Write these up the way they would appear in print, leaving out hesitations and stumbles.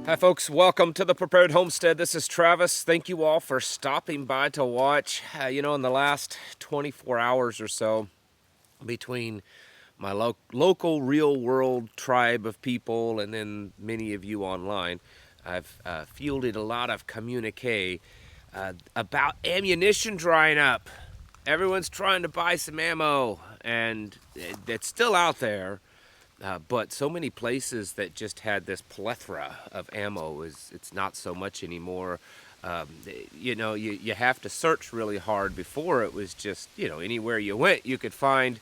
Hi folks, welcome to the Prepared Homestead. This is Travis. Thank you all for stopping by to watch. In the last 24 hours or so, between my local real world tribe of people and then many of you online, I've fielded a lot of communique about ammunition drying up. Everyone's trying to buy some ammo, and it's still out there. But so many places that just had this plethora of ammo it's not so much anymore. You have to search really hard. Before it was just, anywhere you went, you could find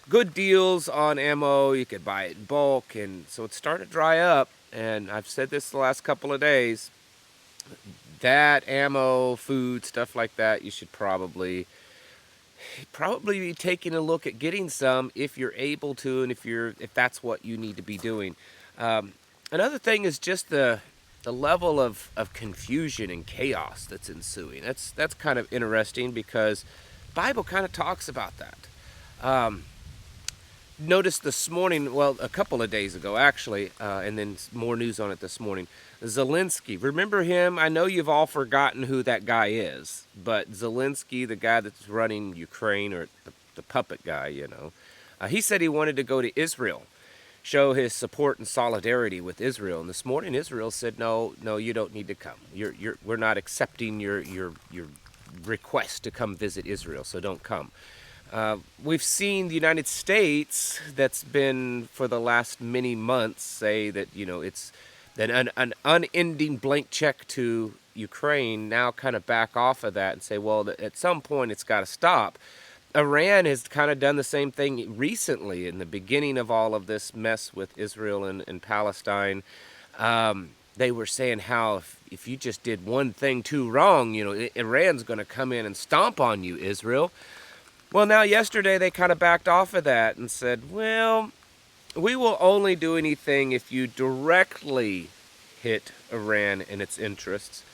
good deals on ammo. You could buy it in bulk. And so it started to dry up. And I've said this the last couple of days, that ammo, food, stuff like that, you should probably be taking a look at getting some if you're able to, and if that's what you need to be doing. Another thing is just the level of confusion and chaos that's ensuing. That's kind of interesting because Bible kind of talks about that. Noticed this morning, well, a couple of days ago actually, and then more news on it this morning. Zelensky, remember him? I know you've all forgotten who that guy is, but Zelensky, the guy that's running Ukraine, or the puppet guy, he said he wanted to go to Israel, show his support and solidarity with Israel. And this morning, Israel said, no, you don't need to come. We're not accepting your request to come visit Israel, so don't come. We've seen the United States, that's been for the last many months, say that, it's an unending blank check to Ukraine, now kind of back off of that and say, well, at some point it's got to stop. Iran has kind of done the same thing recently in the beginning of all of this mess with Israel and Palestine. They were saying how if you just did one thing too wrong, Iran's going to come in and stomp on you, Israel. Well, now yesterday they kind of backed off of that and said, well, we will only do anything if you directly hit Iran and its interests.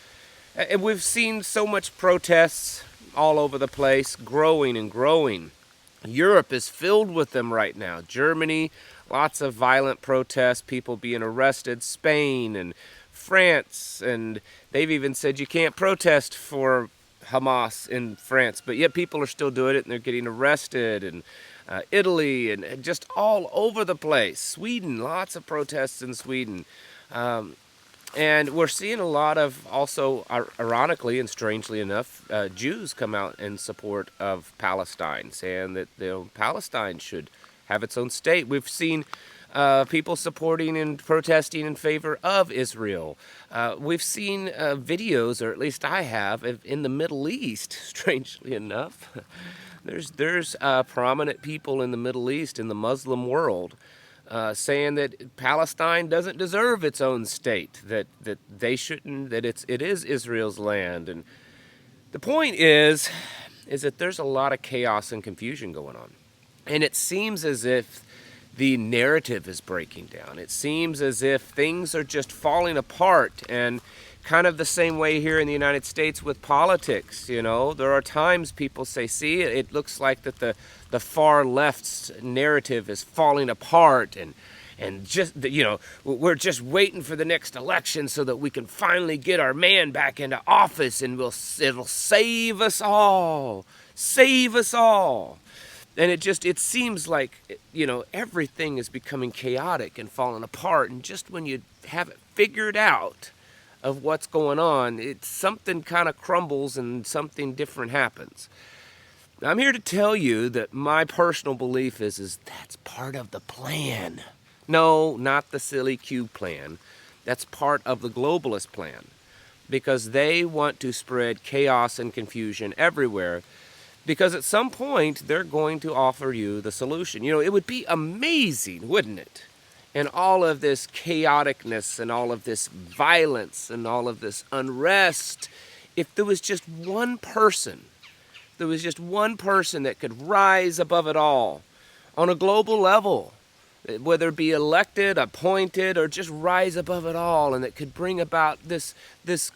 And we've seen so much protests all over the place, growing and growing. Europe is filled with them right now. Germany, lots of violent protests, people being arrested. Spain and France, and they've even said you can't protest for Hamas in France, but yet people are still doing it and they're getting arrested. And Italy and just all over the place. Sweden, lots of protests in Sweden. And we're seeing a lot of, also ironically and strangely enough, Jews come out in support of Palestine, saying that Palestine should have its own state. We've seen people supporting and protesting in favor of Israel. We've seen videos, or at least I have, in the Middle East, strangely enough. There's prominent people in the Middle East, in the Muslim world, saying that Palestine doesn't deserve its own state, that they shouldn't, that it is Israel's land. And the point is that there's a lot of chaos and confusion going on. And it seems as if the narrative is breaking down. It seems as if things are just falling apart, and kind of the same way here in the United States with politics. There are times people say, see, it looks like that the far left's narrative is falling apart, and just, we're just waiting for the next election so that we can finally get our man back into office, and it'll save us all. Save us all. And it seems like, everything is becoming chaotic and falling apart. And just when you have it figured out of what's going on, something kind of crumbles and something different happens. I'm here to tell you that my personal belief is that's part of the plan. No, not the silly cube plan. That's part of the globalist plan, because they want to spread chaos and confusion everywhere. Because at some point, they're going to offer you the solution. It would be amazing, wouldn't it? And all of this chaoticness and all of this violence and all of this unrest, if there was just one person that could rise above it all on a global level, whether it be elected, appointed, or just rise above it all, and that could bring about this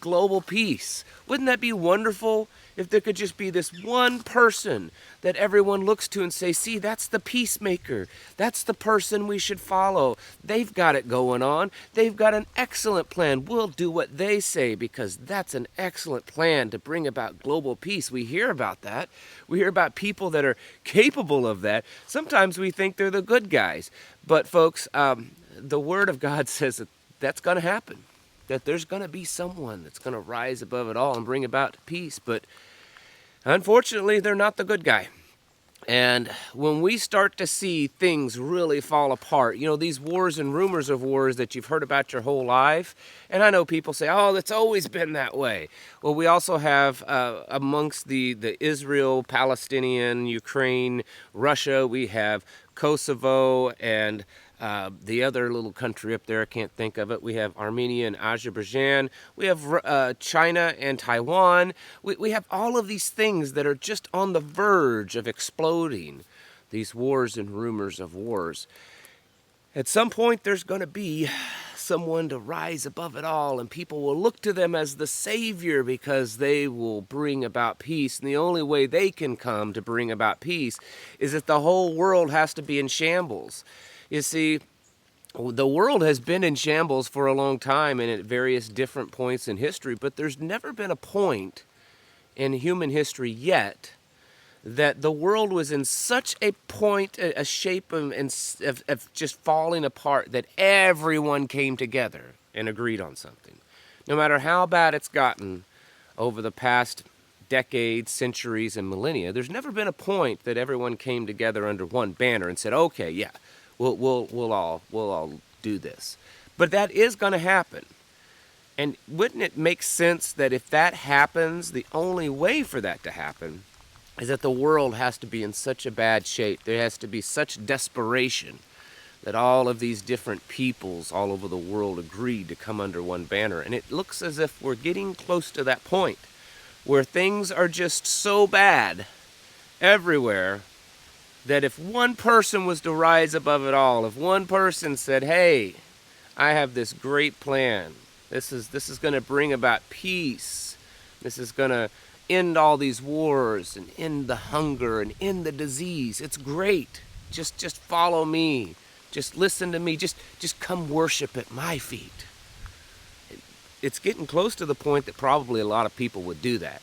global peace. Wouldn't that be wonderful if there could just be this one person that everyone looks to and say, see, that's the peacemaker. That's the person we should follow. They've got it going on. They've got an excellent plan. We'll do what they say because that's an excellent plan to bring about global peace. We hear about that. We hear about people that are capable of that. Sometimes we think they're the good guys. But folks, the Word of God says that that's going to happen. That there's going to be someone that's going to rise above it all and bring about peace. But unfortunately, they're not the good guy. And when we start to see things really fall apart, you know, these wars and rumors of wars that you've heard about your whole life, and I know people say, oh, it's always been that way. Well, we also have amongst the Israel, Palestinian, Ukraine, Russia, we have Kosovo and the other little country up there, I can't think of it. We have Armenia and Azerbaijan. We have China and Taiwan. We have all of these things that are just on the verge of exploding, these wars and rumors of wars. At some point, there's going to be someone to rise above it all, and people will look to them as the savior because they will bring about peace. And the only way they can come to bring about peace is that the whole world has to be in shambles. You see, the world has been in shambles for a long time and at various different points in history, but there's never been a point in human history yet that the world was in such a point, a shape of just falling apart that everyone came together and agreed on something. No matter how bad it's gotten over the past decades, centuries, and millennia, there's never been a point that everyone came together under one banner and said, okay, yeah, We'll all do this. But that is going to happen. And wouldn't it make sense that if that happens, the only way for that to happen is that the world has to be in such a bad shape. There has to be such desperation that all of these different peoples all over the world agreed to come under one banner. And it looks as if we're getting close to that point where things are just so bad everywhere that if one person was to rise above it all, if one person said, hey, I have this great plan, this is going to bring about peace, this is going to end all these wars and end the hunger and end the disease, it's great, just follow me, just listen to me, just come worship at my feet. It's getting close to the point that probably a lot of people would do that.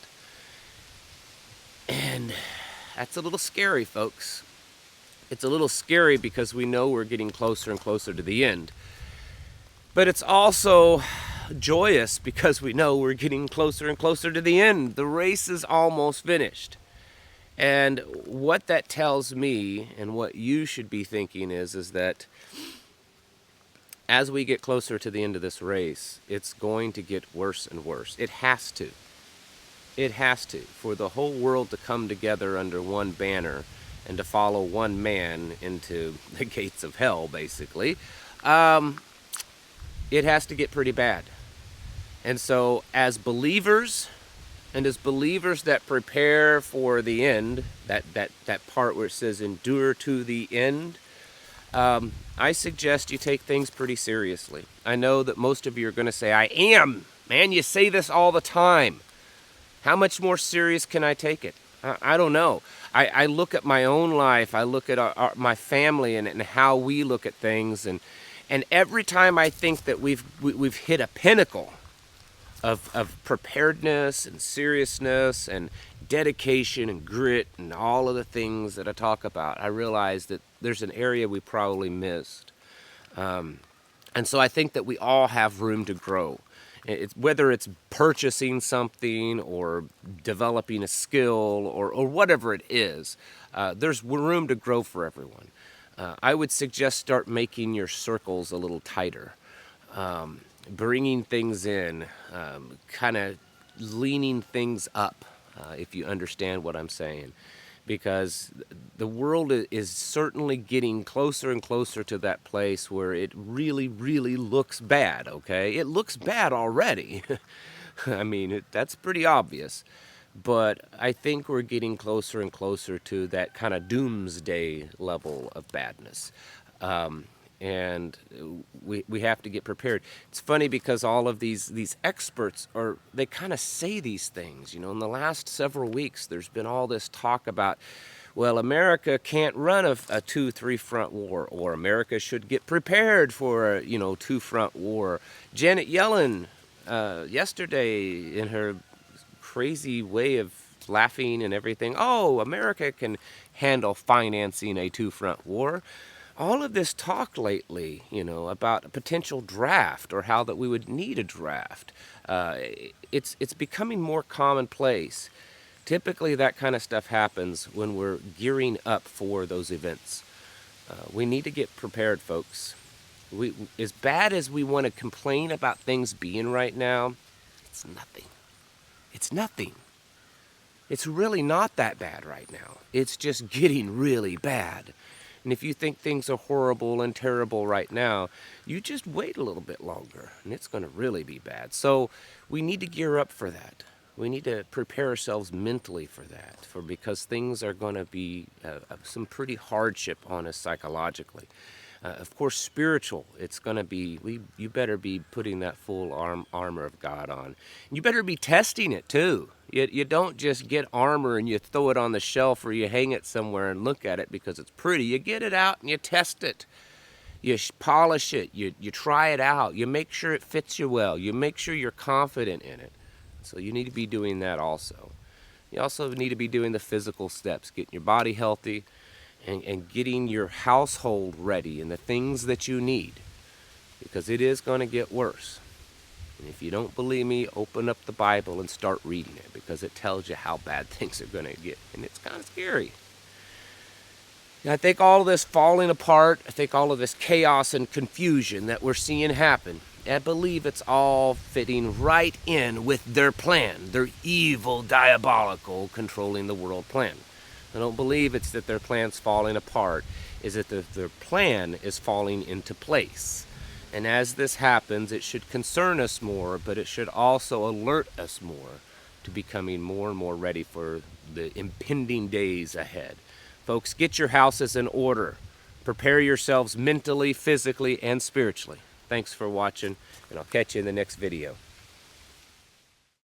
And that's a little scary, folks. It's a little scary because we know we're getting closer and closer to the end. But it's also joyous because we know we're getting closer and closer to the end. The race is almost finished. And what that tells me and what you should be thinking is that as we get closer to the end of this race, it's going to get worse and worse. It has to. It has to. For the whole world to come together under one banner and to follow one man into the gates of hell, basically, it has to get pretty bad. And so as believers, and as believers that prepare for the end, that part where it says endure to the end, I suggest you take things pretty seriously. I know that most of you are going to say, I am. Man, you say this all the time. How much more serious can I take it? I don't know. I look at my own life. I look at my family and how we look at things. And every time I think that we've hit a pinnacle of preparedness and seriousness and dedication and grit and all of the things that I talk about, I realize that there's an area we probably missed. And so I think that we all have room to grow. Whether it's purchasing something or developing a skill or whatever it is, there's room to grow for everyone. I would suggest start making your circles a little tighter, bringing things in, kind of leaning things up, if you understand what I'm saying. Because the world is certainly getting closer and closer to that place where it really, really looks bad, okay? It looks bad already. I mean, that's pretty obvious. But I think we're getting closer and closer to that kind of doomsday level of badness. and we have to get prepared. It's funny because all of these experts they kind of say these things. You know, in the last several weeks, there's been all this talk about, well, America can't run a 2-3 front war, or America should get prepared for a 2-front war. Janet Yellen yesterday, in her crazy way of laughing and everything, oh, America can handle financing a 2-front war. All of this talk lately, about a potential draft, or how that we would need a draft, it's becoming more commonplace. Typically, that kind of stuff happens when we're gearing up for those events. We need to get prepared, folks. As bad as we want to complain about things being right now, it's nothing. It's nothing. It's really not that bad right now. It's just getting really bad. And if you think things are horrible and terrible right now, you just wait a little bit longer, and it's going to really be bad. So we need to gear up for that. We need to prepare ourselves mentally for that, because things are going to be some pretty hardship on us psychologically. Of course, spiritual, it's going to be, you better be putting that full armor of God on. You better be testing it too. You don't just get armor and you throw it on the shelf, or you hang it somewhere and look at it because it's pretty. You get it out and you test it. You polish it. You try it out. You make sure it fits you well. You make sure you're confident in it. So you need to be doing that also. You also need to be doing the physical steps, getting your body healthy, and getting your household ready and the things that you need, because it is going to get worse. And if you don't believe me, open up the Bible and start reading it, because it tells you how bad things are going to get, and it's kind of scary. And I think all of this falling apart, I think all of this chaos and confusion that we're seeing happen, I believe it's all fitting right in with their plan, their evil, diabolical, controlling the world plan. I don't believe it's that their plan's falling apart, is that their plan is falling into place. And as this happens, it should concern us more, but it should also alert us more to becoming more and more ready for the impending days ahead. Folks, get your houses in order. Prepare yourselves mentally, physically, and spiritually. Thanks for watching, and I'll catch you in the next video.